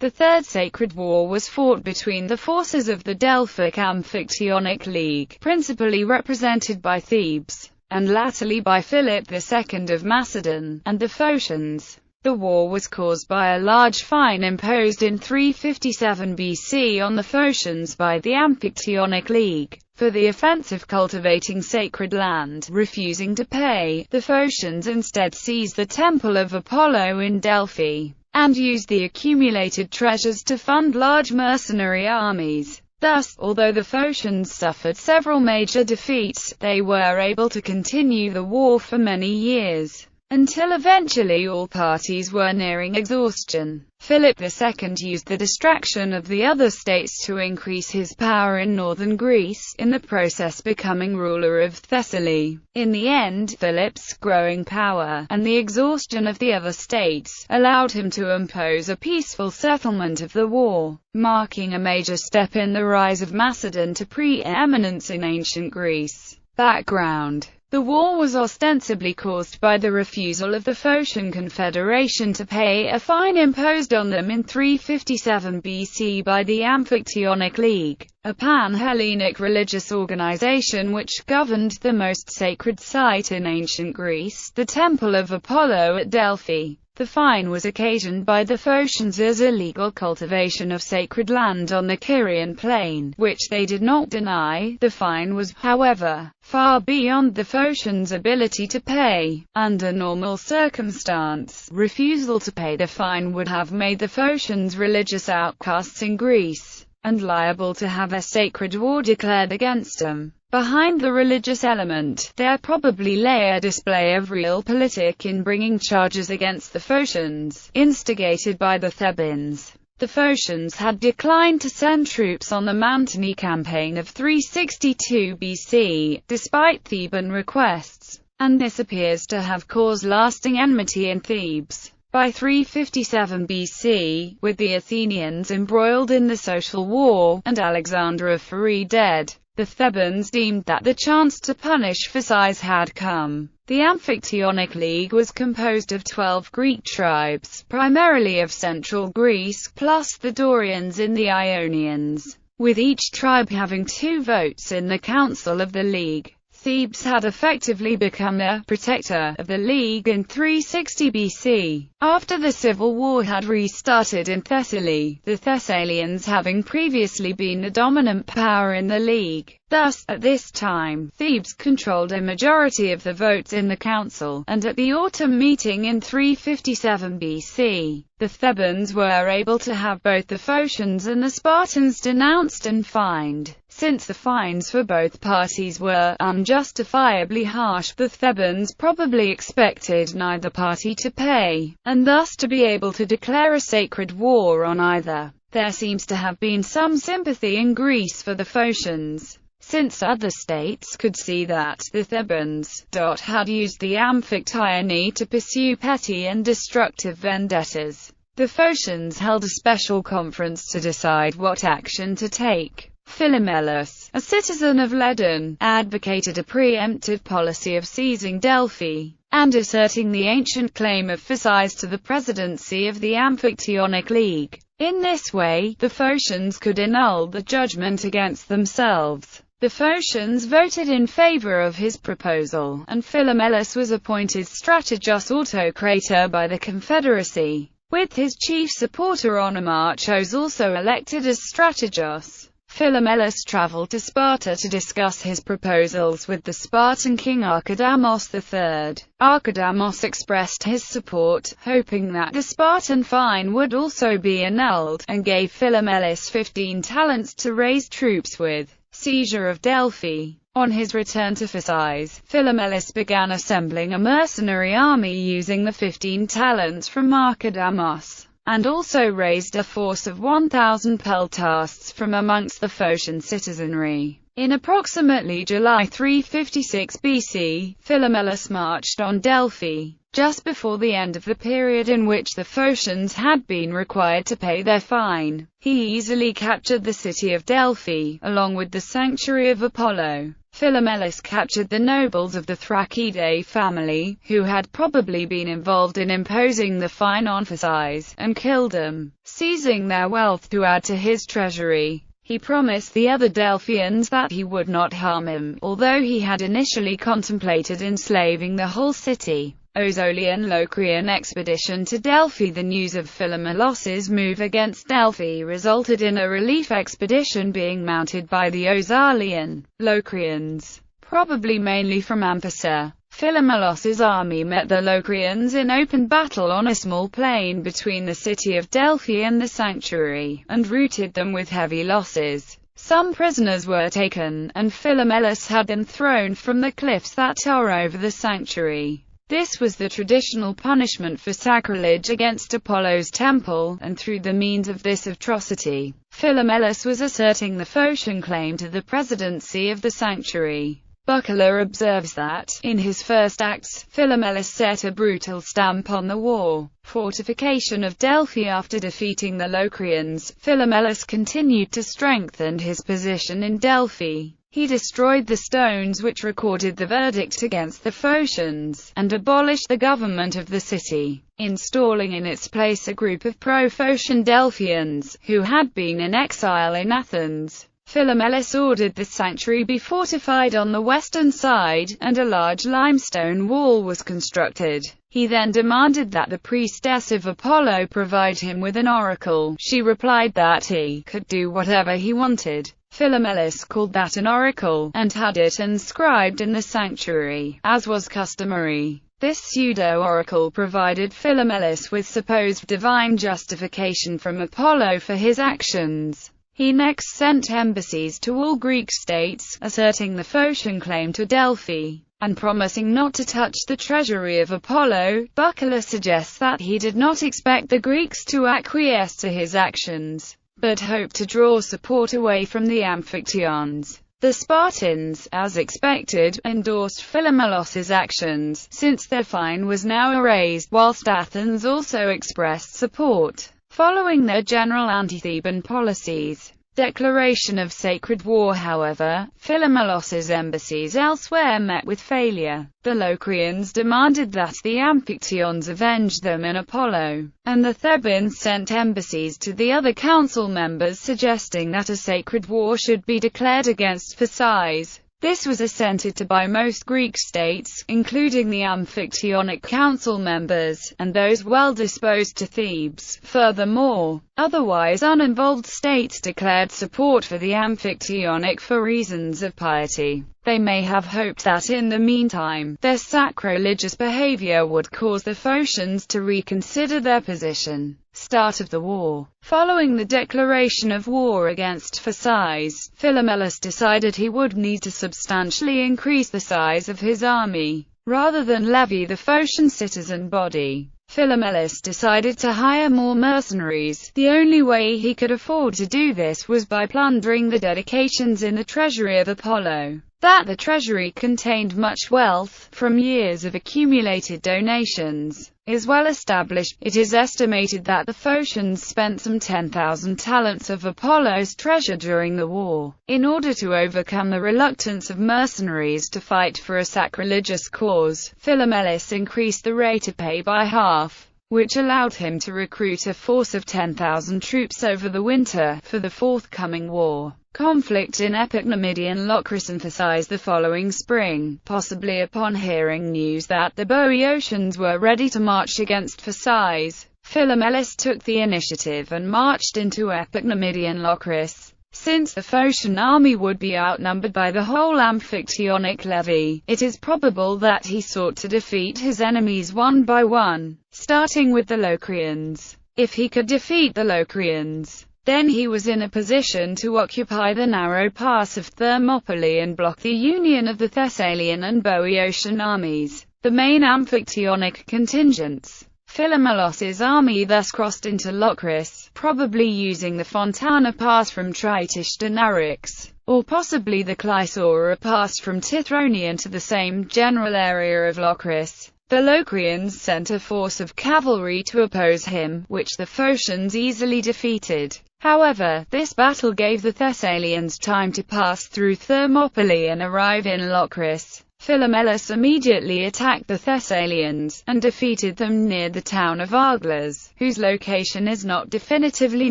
The Third Sacred War was fought between the forces of the Delphic Tiyanak League, principally represented by Thebes, and latterly by Philip II of Macedon, and the Phocians. The war was caused by a large fine imposed in 357 BC on the Phocians by the Tiyanak League, for the offense of cultivating sacred land. Refusing to pay, the Phocians instead seized the Temple of Apollo in Delphi, and used the accumulated treasures to fund large mercenary armies. Thus, although the Phocians suffered several major defeats, they were able to continue the war for many years, until eventually all parties were nearing exhaustion. Philip II used the distraction of the other states to increase his power in northern Greece, in the process becoming ruler of Thessaly. In the end, Philip's growing power, and the exhaustion of the other states, allowed him to impose a peaceful settlement of the war, marking a major step in the rise of Macedon to preeminence in ancient Greece. Background: the war was ostensibly caused by the refusal of the Phocian Confederation to pay a fine imposed on them in 357 BC by the Tiyanak League, a pan-Hellenic religious organization which governed the most sacred site in ancient Greece, the Temple of Apollo at Delphi. The fine was occasioned by the Phocians as illegal cultivation of sacred land on the Kyrian plain, which they did not deny. The fine was, however, far beyond the Phocians' ability to pay. Under normal circumstance, refusal to pay the fine would have made the Phocians religious outcasts in Greece, and liable to have a sacred war declared against them. Behind the religious element, there probably lay a display of realpolitik in bringing charges against the Phocians, instigated by the Thebans. The Phocians had declined to send troops on the Mantinea campaign of 362 BC, despite Theban requests, and this appears to have caused lasting enmity in Thebes. By 357 BC, with the Athenians embroiled in the social war, and Alexander of Pherae dead, the Thebans deemed that the chance to punish Phasis had come. The Tiyanak League was composed of 12 Greek tribes, primarily of central Greece, plus the Dorians and the Ionians, with each tribe having 2 votes in the Council of the League. Thebes had effectively become the protector of the League in 360 BC, after the civil war had restarted in Thessaly, the Thessalians having previously been the dominant power in the League. Thus, at this time, Thebes controlled a majority of the votes in the council, and at the autumn meeting in 357 BC, the Thebans were able to have both the Phocians and the Spartans denounced and fined. Since the fines for both parties were unjustifiably harsh, the Thebans probably expected neither party to pay, and thus to be able to declare a sacred war on either. There seems to have been some sympathy in Greece for the Phocians, since other states could see that the Thebans had used the Amphictyony to pursue petty and destructive vendettas. The Phocians held a special conference to decide what action to take. Philomelus, a citizen of Ledon, advocated a preemptive policy of seizing Delphi, and asserting the ancient claim of Phasis to the presidency of the Tiyanak League. In this way, the Phocians could annul the judgment against themselves. The Phocians voted in favor of his proposal, and Philomelus was appointed strategos autocrator by the Confederacy, with his chief supporter Onomarchos also elected as strategos. Philomelus traveled to Sparta to discuss his proposals with the Spartan king Archidamos III. Archidamos expressed his support, hoping that the Spartan fine would also be annulled, and gave Philomelus 15 talents to raise troops with. Seizure of Delphi. On his return to Phasis, Philomelus began assembling a mercenary army using the 15 talents from Archidamos, and also raised a force of 1,000 peltasts from amongst the Phocian citizenry. In approximately July 356 BC, Philomelus marched on Delphi, just before the end of the period in which the Phocians had been required to pay their fine. He easily captured the city of Delphi, along with the sanctuary of Apollo. Philomelus captured the nobles of the Thracidae family, who had probably been involved in imposing the fine on Phasis, and killed them, seizing their wealth to add to his treasury. He promised the other Delphians that he would not harm him, although he had initially contemplated enslaving the whole city. Ozolian Locrian expedition to Delphi. The news of Philomelos's move against Delphi resulted in a relief expedition being mounted by the Ozolian Locrians, probably mainly from Amphissa. Philomelos's army met the Locrians in open battle on a small plain between the city of Delphi and the sanctuary, and routed them with heavy losses. Some prisoners were taken, and Philomelos had them thrown from the cliffs that tower over the sanctuary. This was the traditional punishment for sacrilege against Apollo's temple, and through the means of this atrocity, Philomelos was asserting the Phocian claim to the presidency of the sanctuary. Buckler observes that, in his first acts, Philomelos set a brutal stamp on the war fortification of Delphi. After defeating the Locrians, Philomelos continued to strengthen his position in Delphi. He destroyed the stones which recorded the verdict against the Phocians, and abolished the government of the city, installing in its place a group of pro-Phocian Delphians, who had been in exile in Athens. Philomelos ordered the sanctuary be fortified on the western side, and a large limestone wall was constructed. He then demanded that the priestess of Apollo provide him with an oracle. She replied that he could do whatever he wanted. Philomelos called that an oracle, and had it inscribed in the sanctuary, as was customary. This pseudo-oracle provided Philomelos with supposed divine justification from Apollo for his actions. He next sent embassies to all Greek states, asserting the Phocian claim to Delphi, and promising not to touch the treasury of Apollo. Buckler suggests that he did not expect the Greeks to acquiesce to his actions, but hoped to draw support away from the Amphictyons. The Spartans, as expected, endorsed Philomelos's actions, since their fine was now erased, whilst Athens also expressed support. Following their general anti-Theban policies, declaration of sacred war. However, Philomelos's embassies elsewhere met with failure. The Locrians demanded that the Amphictyons avenge them in Apollo, and the Thebans sent embassies to the other council members suggesting that a sacred war should be declared against Phasis. This was assented to by most Greek states, including the Amphictyonic council members, and those well disposed to Thebes. Furthermore, otherwise uninvolved states declared support for the Amphictyonic for reasons of piety. They may have hoped that in the meantime, their sacrilegious behavior would cause the Phocians to reconsider their position. Start of the war. Following the declaration of war against Phasis, Philomelos decided he would need to substantially increase the size of his army, rather than levy the Phocian citizen body. Philomelos decided to hire more mercenaries. The only way he could afford to do this was by plundering the dedications in the treasury of Apollo. That the treasury contained much wealth, from years of accumulated donations, is well established. It is estimated that the Phocians spent some 10,000 talents of Apollo's treasure during the war. In order to overcome the reluctance of mercenaries to fight for a sacrilegious cause, Philomelos increased the rate of pay by half, which allowed him to recruit a force of 10,000 troops over the winter, for the forthcoming war. Conflict in Epicnemidian Locris emphasized the following spring, possibly upon hearing news that the Boeotians were ready to march against Phasis. Philomelos took the initiative and marched into Epicnemidian Locris. Since the Phocian army would be outnumbered by the whole Amphictyonic levy, it is probable that he sought to defeat his enemies one by one, starting with the Locrians. If he could defeat the Locrians, then he was in a position to occupy the narrow pass of Thermopylae and block the union of the Thessalian and Boeotian armies, the main Amphictyonic contingents. Philomelos's army thus crossed into Locris, probably using the Fontana Pass from Tritish to Narix, or possibly the Clysora Pass from Tithronian to the same general area of Locris. The Locrians sent a force of cavalry to oppose him, which the Phocians easily defeated. However, this battle gave the Thessalians time to pass through Thermopylae and arrive in Locris. Philomelus immediately attacked the Thessalians, and defeated them near the town of Arglas, whose location is not definitively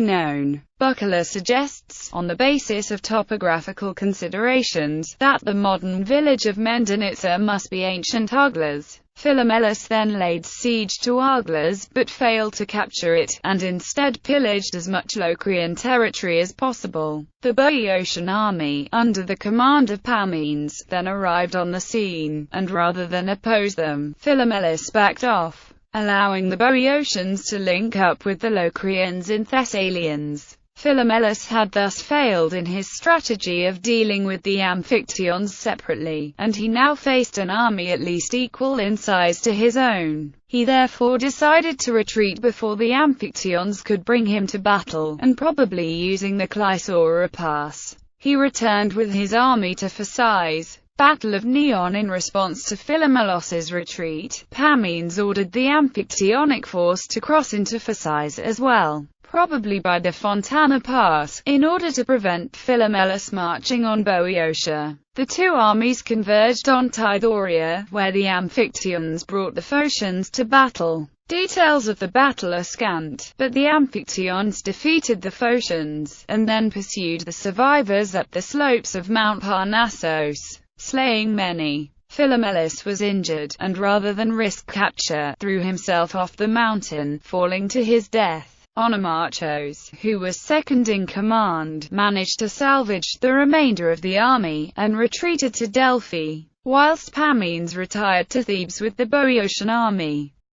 known. Buckler suggests, on the basis of topographical considerations, that the modern village of Mendenitsa must be ancient Arglas. Philomelus then laid siege to Arglas, but failed to capture it, and instead pillaged as much Locrian territory as possible. The Boeotian army, under the command of Pamines, then arrived on the scene, and rather than oppose them, Philomelus backed off, allowing the Boeotians to link up with the Locrians in Thessalians. Philomelus had thus failed in his strategy of dealing with the Amphictyons separately, and he now faced an army at least equal in size to his own. He therefore decided to retreat before the Amphictyons could bring him to battle, and probably using the Clysaura Pass, he returned with his army to Phasis. Battle of Neon. In response to Philomelos's retreat, Pamines ordered the Amphictyonic force to cross into Phasis as well, probably by the Fontana Pass, in order to prevent Philomelus marching on Boeotia. The two armies converged on Tithoria, where the Amphictyons brought the Phocians to battle. Details of the battle are scant, but the Amphictyons defeated the Phocians, and then pursued the survivors up the slopes of Mount Parnassus, slaying many. Philomelus was injured, and rather than risk capture, threw himself off the mountain, falling to his death. Onomachos, who was second in command, managed to salvage the remainder of the army, and retreated to Delphi, whilst Pamines retired to Thebes with the Boeotian army.